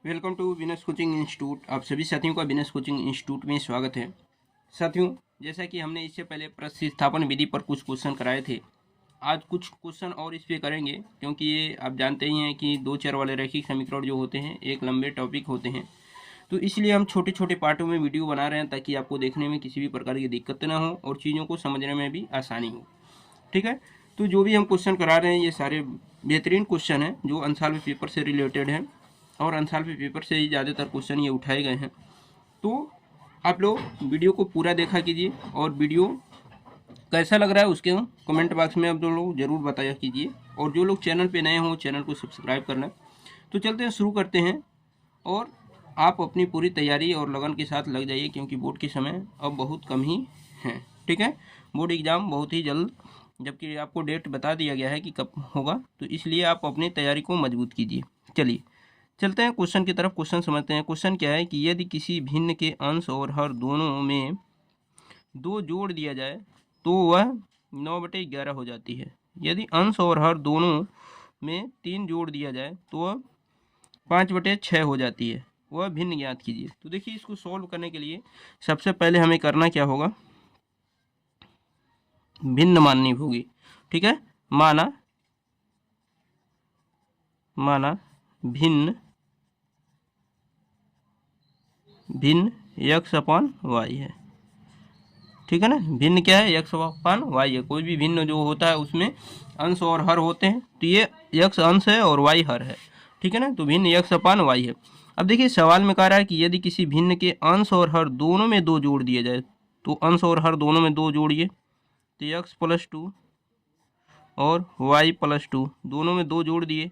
Welcome to विनस coaching institute. आप सभी साथियों का विनस कोचिंग इंस्टीट्यूट में स्वागत है। साथियों, जैसा कि हमने इससे पहले प्रतिस्थापन विधि पर कुछ क्वेश्चन कराए थे, आज कुछ क्वेश्चन और इस पे करेंगे, क्योंकि ये आप जानते ही हैं कि दो चर वाले रैखिक समीकरण जो होते हैं एक लंबे टॉपिक होते हैं, तो इसलिए हम छोटे छोटे पार्टों में वीडियो बना रहे हैं ताकि आपको देखने में किसी भी प्रकार की दिक्कत ना हो और चीज़ों को समझने में भी आसानी हो। ठीक है, तो जो भी हम क्वेश्चन करा रहे हैं ये सारे बेहतरीन क्वेश्चन हैं जो अंशाल्व पेपर से रिलेटेड हैं और अंशाल्व पेपर से ही ज़्यादातर क्वेश्चन ये उठाए गए हैं। तो आप लोग वीडियो को पूरा देखा कीजिए और वीडियो कैसा लग रहा है उसके कमेंट बॉक्स में आप लोग ज़रूर बताया कीजिए, और जो लोग चैनल पे नए हों चैनल को सब्सक्राइब करना। तो चलते हैं, शुरू करते हैं, और आप अपनी पूरी तैयारी और लगन के साथ लग जाइए क्योंकि बोर्ड के समय अब बहुत कम ही हैं। ठीक है, बोर्ड एग्ज़ाम बहुत ही जल्द, जबकि आपको डेट बता दिया गया है कि कब होगा, तो इसलिए आप अपनी तैयारी को मजबूत कीजिए। चलिए चलते हैं क्वेश्चन की तरफ। क्वेश्चन समझते हैं। क्वेश्चन क्या है कि यदि किसी भिन्न के अंश और हर दोनों में 2 जोड़ दिया जाए तो वह 9/11 हो जाती है। यदि अंश और हर दोनों में 3 जोड़ दिया जाए तो वह 5/6 हो जाती है। वह भिन्न ज्ञात कीजिए। तो देखिए, इसको सॉल्व करने के लिए सबसे पहले हमें करना क्या होगा, भिन्न माननी होगी। ठीक है, माना भिन्न x अपॉन वाई है। ठीक है ना, भिन्न क्या है, x अपॉन वाई है। कोई भी भिन्न जो होता है उसमें अंश और हर होते हैं, तो ये x अंश है और y हर है। ठीक है ना, तो भिन्न x अपॉन वाई है। अब देखिए, सवाल में कह रहा है कि यदि किसी भिन्न के अंश और हर दोनों में 2 जोड़ दिया जाए, तो अंश और हर दोनों में 2 जोड़िए, तो x + 2 और y + 2 दोनों में 2 जोड़ दिए,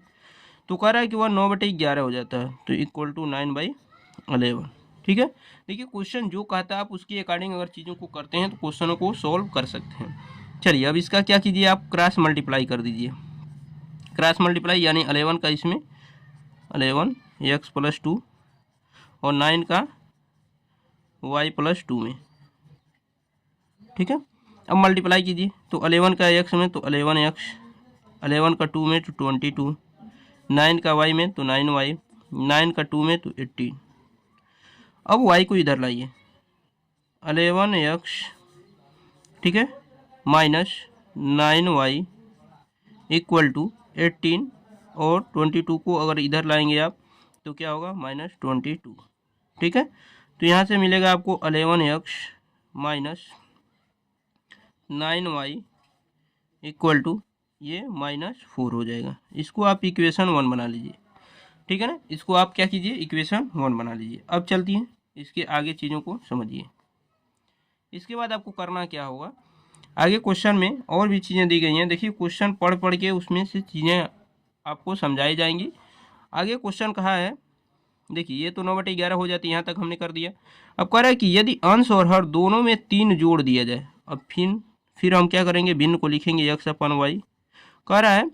तो कह रहा है कि वह 9/11 हो जाता है, तो इक्वल टू 9/11। ठीक है, देखिए क्वेश्चन जो कहता है आप उसके अकॉर्डिंग अगर चीज़ों को करते हैं तो क्वेश्चनों को सॉल्व कर सकते हैं। चलिए, अब इसका क्या कीजिए, आप क्रॉस मल्टीप्लाई कर दीजिए। क्रॉस मल्टीप्लाई यानी 11 का इसमें 11 x + 2 और 9 का y + 2 में। ठीक है, अब मल्टीप्लाई कीजिए, तो 11 का x में तो 11x, 11 का 2 में तो 22, 9 का y में तो 9y, 9 का 2 में तो 18। अब y को इधर लाइए, 11x, ठीक है, माइनस 9y इक्वल टू 18, और 22 को अगर इधर लाएंगे आप तो क्या होगा, -22। ठीक है, तो यहाँ से मिलेगा आपको 11x minus 9y equal to ये -4 हो जाएगा। इसको आप इक्वेशन 1 बना लीजिए। ठीक है ना, इसको आप क्या कीजिए, इक्वेशन 1 बना लीजिए। अब चलती हैं इसके आगे चीज़ों को समझिए। इसके बाद आपको करना क्या होगा, आगे क्वेश्चन में और भी चीज़ें दी गई हैं। देखिए, क्वेश्चन पढ़ पढ़ के उसमें से चीज़ें आपको समझाई जाएंगी। आगे क्वेश्चन कहा है, देखिए ये तो 9/11 हो जाती है, यहाँ तक हमने कर दिया। अब कह रहा है कि यदि अंश और हर दोनों में 3 जोड़ दिया जाए, अब फिर हम क्या करेंगे, भिन्न को लिखेंगे x अपॉन वाई। कह रहा है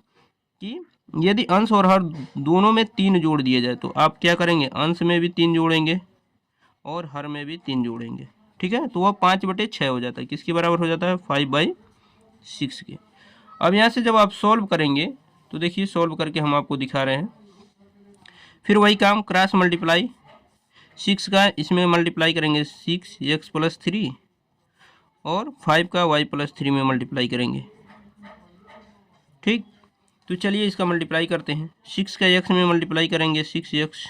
कि यदि अंश और हर दोनों में 3 जोड़ दिया जाए तो आप क्या करेंगे, अंश में भी 3 जोड़ेंगे और हर में भी 3 जोड़ेंगे। ठीक है, तो वह 5/6 हो जाता है। किसके बराबर हो जाता है, 5/6 के। अब यहाँ से जब आप सॉल्व करेंगे तो देखिए, सॉल्व करके हम आपको दिखा रहे हैं। फिर वही काम, क्रॉस मल्टीप्लाई, 6 का इसमें मल्टीप्लाई करेंगे 6x + 3 और 5 का y + 3 में मल्टीप्लाई करेंगे। ठीक, तो चलिए इसका मल्टीप्लाई करते हैं। 6 का x में मल्टीप्लाई करेंगे 6x,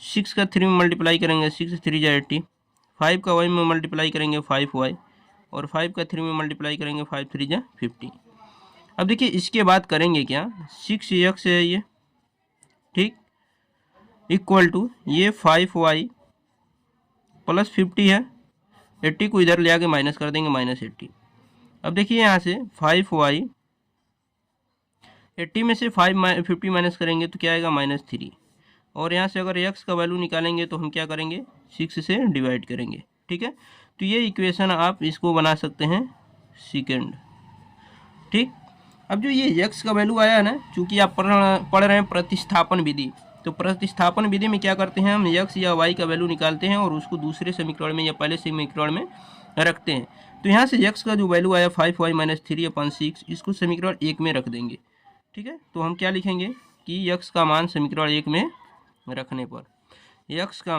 6 का 3 में मल्टीप्लाई करेंगे 6 3 × 80, 5 का y में मल्टीप्लाई करेंगे 5y, और 5 का 3 में मल्टीप्लाई करेंगे 5 3 × 50। अब देखिए, इसके बाद करेंगे क्या, 6x है ये, ठीक, इक्वल टू ये 5y + 50 है, 80 को इधर ले आके माइनस कर देंगे, -80। अब देखिए यहाँ से 5y, 80 में से 50 माइनस करेंगे तो क्या आएगा, -3, और यहाँ से अगर x का वैल्यू निकालेंगे तो हम क्या करेंगे, 6 से डिवाइड करेंगे। ठीक है, तो ये इक्वेशन आप इसको बना सकते हैं सेकेंड। ठीक, अब जो ये x का वैल्यू आया है ना, चूंकि आप पढ़ रहे हैं प्रतिस्थापन विधि, तो प्रतिस्थापन विधि में क्या करते हैं, हम x या y का वैल्यू निकालते हैं और उसको दूसरे समीकरण में या पहले समीकरण में रखते हैं। तो यहाँ से x का जो वैल्यू आया 5y - 3/6, इसको समीकरण 1 में रख देंगे। ठीक है, तो हम क्या लिखेंगे कि x का मान समीकरण 1 में रखने पर, x का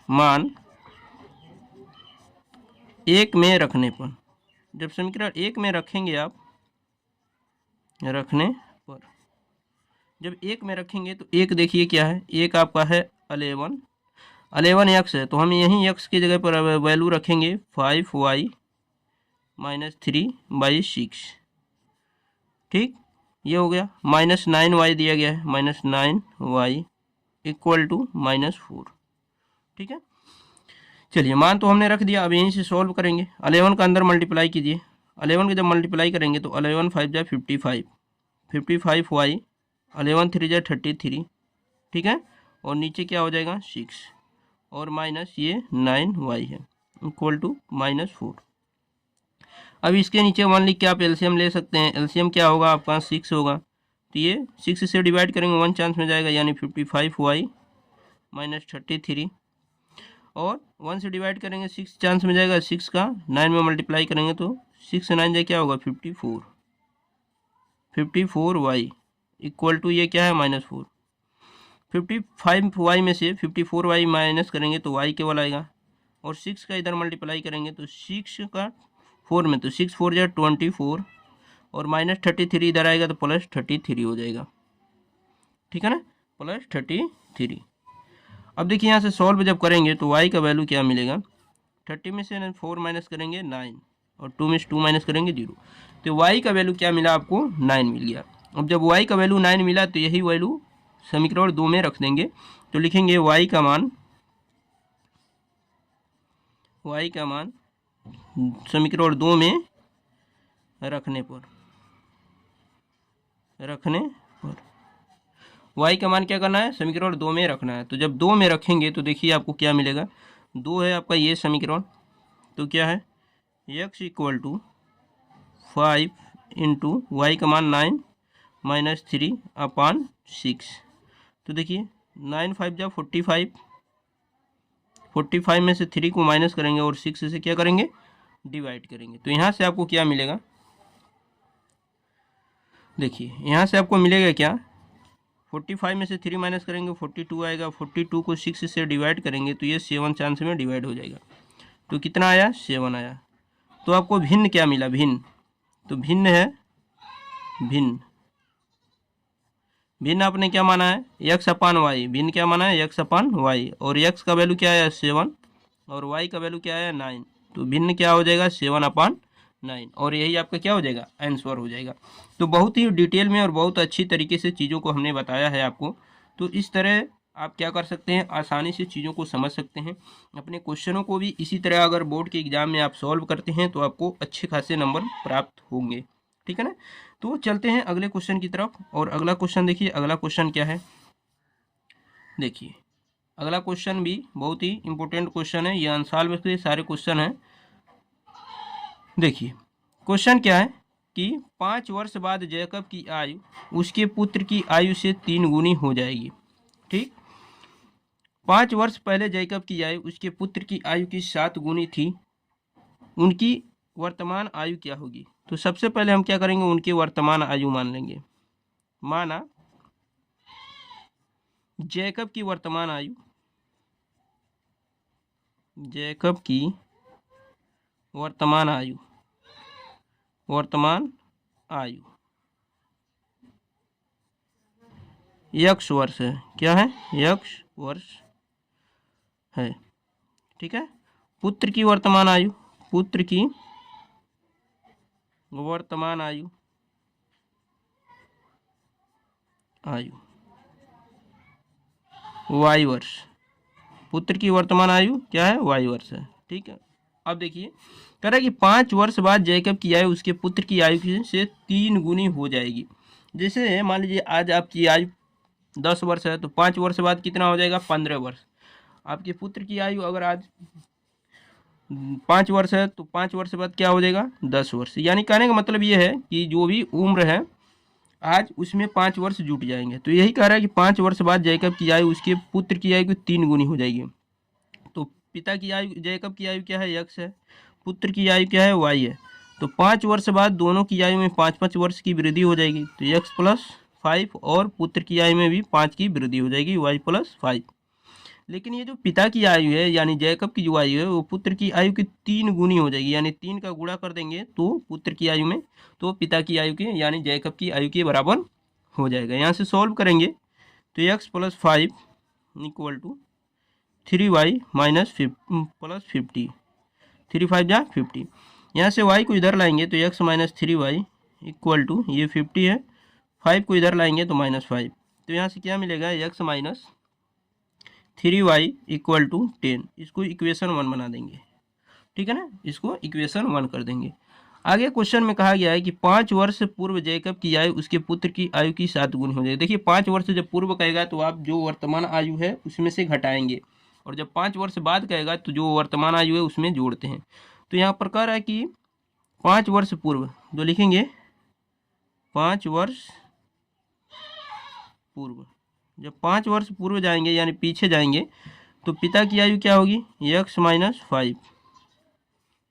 मान 1 में रखने पर, जब समीकरण 1 में रखेंगे आप, रखने पर जब 1 में रखेंगे तो 1 देखिए क्या है, 1 आपका है 11 x है, तो हम यहीं x की जगह पर वैल्यू रखेंगे 5y - 3/6। ठीक, ये हो गया। -9y दिया गया है, -9y = -4। ठीक है, चलिए मान तो हमने रख दिया, अब यहीं से सॉल्व करेंगे। 11 का अंदर मल्टीप्लाई कीजिए, 11 के जब मल्टीप्लाई करेंगे तो 11 5 जा 55, 55y, 11 3 जा 33। ठीक है, और नीचे क्या हो जाएगा 6 और माइनस ये 9y है = -4। अब इसके नीचे 1 लिख के आप एलसीएम ले सकते हैं। एलसीएम क्या होगा आपका 6 होगा, तो ये 6 से डिवाइड करेंगे 1 चांस में जाएगा, यानी 55y - 33, और 1 से डिवाइड करेंगे 6 चांस में जाएगा, 6 का 9 में मल्टीप्लाई करेंगे तो 6 से 9 जाए क्या होगा 54, 54y = ये क्या है -4। 55y में से 54y माइनस करेंगे तो y केवल आएगा, और 6 का इधर मल्टीप्लाई करेंगे तो 6 का 4 में, तो 6 4 जा 24, और -33 इधर आएगा तो +33 हो जाएगा। ठीक है ना, +33। अब देखिए यहाँ से सॉल्व जब करेंगे तो y का वैल्यू क्या मिलेगा, 30 में से 4 माइनस करेंगे 9, और 2 में से 2 माइनस करेंगे 0, तो y का वैल्यू क्या मिला आपको 9 मिल गया। अब जब y का वैल्यू 9 मिला तो यही वैल्यू समीकरण 2 में रख देंगे, तो लिखेंगे y का मान समीकरण 2 में रखने पर y का मान क्या करना है, समीकरण 2 में रखना है। तो जब 2 में रखेंगे तो देखिए आपको क्या मिलेगा, 2 है आपका ये समीकरण, तो क्या है x = 5 × y का मान 9 - 3/6। तो देखिए 9 5 जा 45, 45 में से 3 को माइनस करेंगे और 6 से क्या करेंगे डिवाइड करेंगे, तो यहाँ से आपको क्या मिलेगा, देखिए यहाँ से आपको मिलेगा क्या, 45 में से 3 माइनस करेंगे 42 आएगा, 42 को 6 से डिवाइड करेंगे तो ये 7 चांस में डिवाइड हो जाएगा, तो कितना आया 7 आया। तो आपको भिन्न क्या मिला, भिन्न, तो भिन्न है, भिन्न आपने क्या माना है x/y, भिन्न क्या माना है x/y, और x का वैल्यू क्या है 7 और y का वैल्यू क्या है 9, तो भिन्न क्या हो जाएगा 7/9, और यही आपका क्या हो जाएगा आंसर हो जाएगा। तो बहुत ही डिटेल में और बहुत अच्छी तरीके से चीज़ों को हमने बताया है आपको, तो इस तरह आप क्या कर सकते हैं, आसानी से चीज़ों को समझ सकते हैं। अपने क्वेश्चनों को भी इसी तरह अगर बोर्ड के एग्ज़ाम में आप सॉल्व करते हैं तो आपको अच्छे खासे नंबर प्राप्त होंगे। ठीक है ना, तो चलते हैं अगले क्वेश्चन की तरफ। और अगला क्वेश्चन देखिए, अगला क्वेश्चन क्या है, देखिए अगला क्वेश्चन भी बहुत ही इंपॉर्टेंट क्वेश्चन है, ये आंसर में से सारे क्वेश्चन हैं। देखिए क्वेश्चन क्या है कि 5 वर्ष बाद जैकब की आयु उसके पुत्र की आयु से 3 गुनी हो जाएगी। ठीक, 5 वर्ष पहले जैकब की आयु उसके पुत्र की आयु की 7 गुनी थी, उनकी वर्तमान आयु क्या होगी। तो सबसे पहले हम क्या करेंगे, उनकी वर्तमान आयु मान लेंगे। माना जैकब की वर्तमान आयु, जैकब की वर्तमान आयु x वर्ष है, क्या है x वर्ष है। ठीक है, पुत्र की वर्तमान आयु, पुत्र की वर्तमान आयु y वर्ष, पुत्र की वर्तमान आयु क्या है y वर्ष है। ठीक है, अब देखिए कह रहा है कि 5 वर्ष बाद जैकब की आयु उसके पुत्र की आयु से 3 गुनी हो जाएगी। जैसे मान लीजिए आज आपकी आयु 10 वर्ष है, तो 5 वर्ष बाद कितना हो जाएगा 15 वर्ष। आपके पुत्र की आयु अगर आज 5 वर्ष है तो 5 वर्ष बाद क्या हो जाएगा 10 वर्ष। यानी कहने का मतलब ये है कि जो भी उम्र है आज उसमें 5 वर्ष जुट जाएंगे। तो यही कह रहा है कि 5 वर्ष बाद जैकब की आयु उसके पुत्र की आयु की 3 गुनी हो जाएगी। तो पिता की आयु, जैकब की आयु क्या है x है, पुत्र की आयु क्या है y है। तो 5 वर्ष बाद दोनों की आयु में 5-5 वर्ष की वृद्धि हो जाएगी, तो x + 5 और पुत्र की आयु में भी 5 की वृद्धि हो जाएगी y+5। लेकिन ये जो पिता की आयु है यानी जैकब की जो आयु है वो पुत्र की आयु की 3 गुनी हो जाएगी, यानी 3 का गुणा कर देंगे तो पुत्र की आयु में तो पिता की आयु के यानी जैकब की आयु के बराबर हो जाएगा। यहाँ से सॉल्व करेंगे तो x+5 = 3y - 50, 3 5 जा 50। यहाँ से y को इधर लाएंगे तो x - 3y = ये 50 है, 5 को इधर लाएंगे तो -5, तो यहाँ से क्या मिलेगा x - 3y = 10। इसको इक्वेशन 1 बना देंगे, ठीक है ना, इसको इक्वेशन 1 कर देंगे। आगे क्वेश्चन में कहा गया है कि 5 वर्ष पूर्व जैकब की आयु उसके पुत्र की आयु की 7 गुनी हो जाएगी। देखिए 5 वर्ष जब पूर्व कहेगा तो आप जो वर्तमान आयु है उसमें से घटाएंगे, और जब 5 वर्ष बाद कहेगा तो जो वर्तमान आयु है उसमें जोड़ते हैं। तो यहाँ पर कह रहा है कि 5 वर्ष पूर्व, तो लिखेंगे 5 वर्ष पूर्व। जब 5 वर्ष पूर्व जाएंगे यानी पीछे जाएंगे तो पिता की आयु क्या होगी x - 5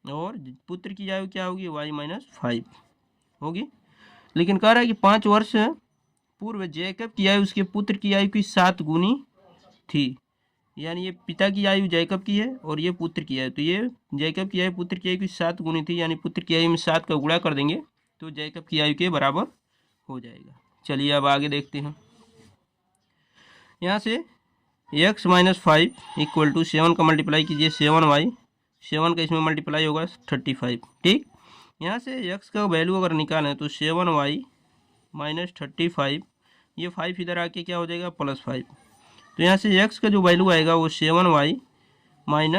और पुत्र की आयु क्या होगी y - 5 होगी। लेकिन कह रहा है कि 5 वर्ष पूर्व जैकब की आयु उसके पुत्र की आयु की 7 गुनी थी, यानी ये पिता की आयु जैकब की है और ये पुत्र की आयु, तो ये जैकब की आयु पुत्र की आयु की 7 गुनी थी, यानी पुत्र की आयु में 7 का गुणा कर देंगे तो जैकब की आयु के बराबर हो जाएगा। चलिए अब आगे देखते हैं। यहाँ से x - 5 = 7 का मल्टीप्लाई कीजिए 7y, 7 का इसमें मल्टीप्लाई होगा 35, ठीक। यहाँ से x का वैल्यू अगर निकालें तो 7y - 35, ये 5 इधर आके क्या हो जाएगा +5, तो यहाँ से x का जो वैल्यू आएगा वो 7y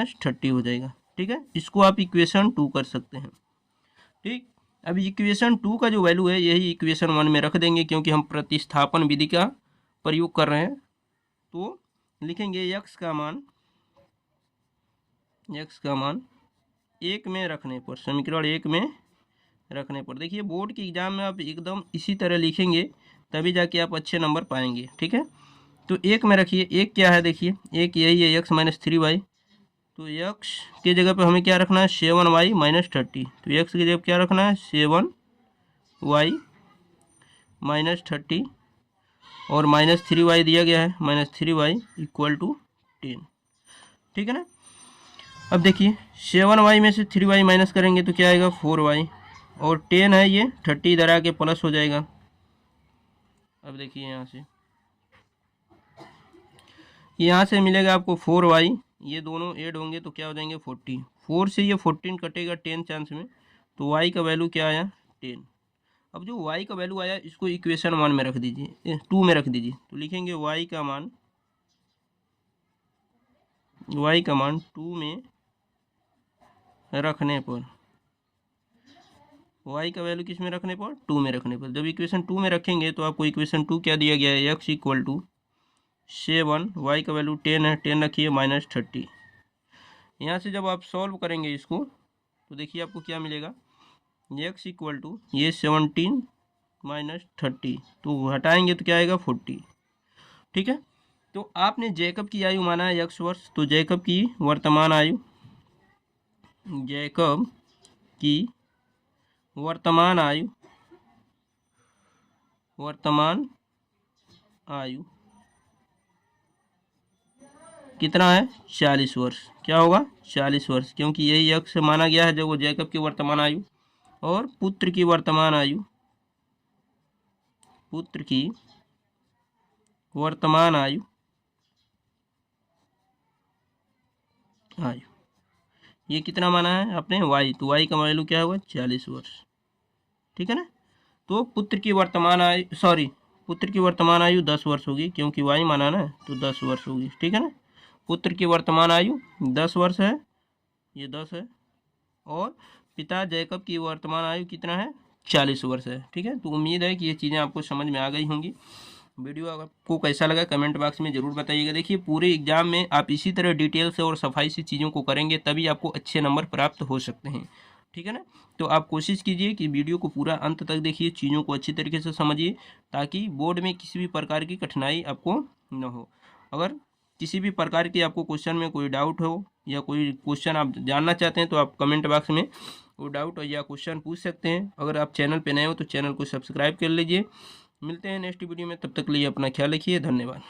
- 30 हो जाएगा, ठीक है। इसको आप इक्वेशन 2 कर सकते हैं, ठीक। अब इक्वेशन 2 का जो वैल्यू है यही इक्वेशन 1 में रख देंगे, क्योंकि हम प्रतिस्थापन विधि का प्रयोग कर रहे हैं। तो लिखेंगे x का मान 1 में रखने पर, समीकरण 1 में रखने पर, देखिए बोर्ड के एग्जाम में आप एकदम इसी तरह लिखेंगे तभी जाके आप अच्छे नंबर पाएंगे, ठीक है। तो 1 में रखिए, 1 क्या है देखिए 1 यही है x - 3y, तो x के जगह पे हमें क्या रखना है 7y - 30, तो x की जगह क्या रखना है 7y - 30 और -3y दिया गया है, -3y = 10, ठीक है ना। अब देखिए 7y में से 3y माइनस करेंगे तो क्या आएगा 4y, और 10 है ये 30 इधर आके प्लस हो जाएगा। अब देखिए यहाँ से मिलेगा आपको 4y, ये दोनों ऐड होंगे तो क्या हो जाएंगे 40, 4 से ये 14 कटेगा 10 चांस में, तो y का वैल्यू क्या आया 10। अब जो y का वैल्यू आया इसको इक्वेशन 1 में रख दीजिए, 2 में रख दीजिए, तो लिखेंगे y का मान 2 में रखने पर, y का वैल्यू किस में रखने पर 2 में रखने पर। जब इक्वेशन 2 में रखेंगे तो आपको इक्वेशन 2 क्या दिया गया है x = 7, y का वैल्यू 10 है, 10 रखिए -30। यहाँ से जब आप सॉल्व करेंगे इसको तो देखिए आपको क्या मिलेगा x = ये 17 - 30, तो हटाएंगे तो क्या आएगा 40, ठीक है। तो आपने जैकब की आयु माना है x वर्ष, तो जैकब की वर्तमान आयु कितना है 40 वर्ष, क्या होगा 40 वर्ष, क्योंकि यही x माना गया है जब वो जैकब की वर्तमान आयु, और पुत्र की वर्तमान आयु ये कितना माना है आपने y, तो y का वैल्यू क्या होगा 40 वर्ष, ठीक है ना। तो पुत्र की वर्तमान आयु 10 वर्ष होगी, क्योंकि y माना ना तो 10 वर्ष होगी, ठीक है ना। पुत्र की वर्तमान आयु 10 वर्ष है, ये 10 है, और पिता जैकब की वर्तमान आयु कितना है 40 वर्ष है, ठीक है। तो उम्मीद है कि ये चीज़ें आपको समझ में आ गई होंगी। वीडियो आपको कैसा लगा कमेंट बॉक्स में ज़रूर बताइएगा। देखिए पूरे एग्जाम में आप इसी तरह डिटेल से और सफाई से चीज़ों को करेंगे तभी आपको अच्छे नंबर प्राप्त हो सकते हैं, ठीक है ना। तो आप कोशिश कीजिए कि वीडियो को पूरा अंत तक देखिए, चीज़ों को अच्छी तरीके से समझिए, ताकि बोर्ड में किसी भी प्रकार की कठिनाई आपको न हो। अगर किसी भी प्रकार की आपको क्वेश्चन में कोई डाउट हो या कोई क्वेश्चन आप जानना चाहते हैं तो आप कमेंट बॉक्स में वो डाउट या क्वेश्चन पूछ सकते हैं। अगर आप चैनल पे नए हो तो चैनल को सब्सक्राइब कर लीजिए, मिलते हैं नेक्स्ट वीडियो में, तब तक के लिए अपना ख्याल रखिए, धन्यवाद।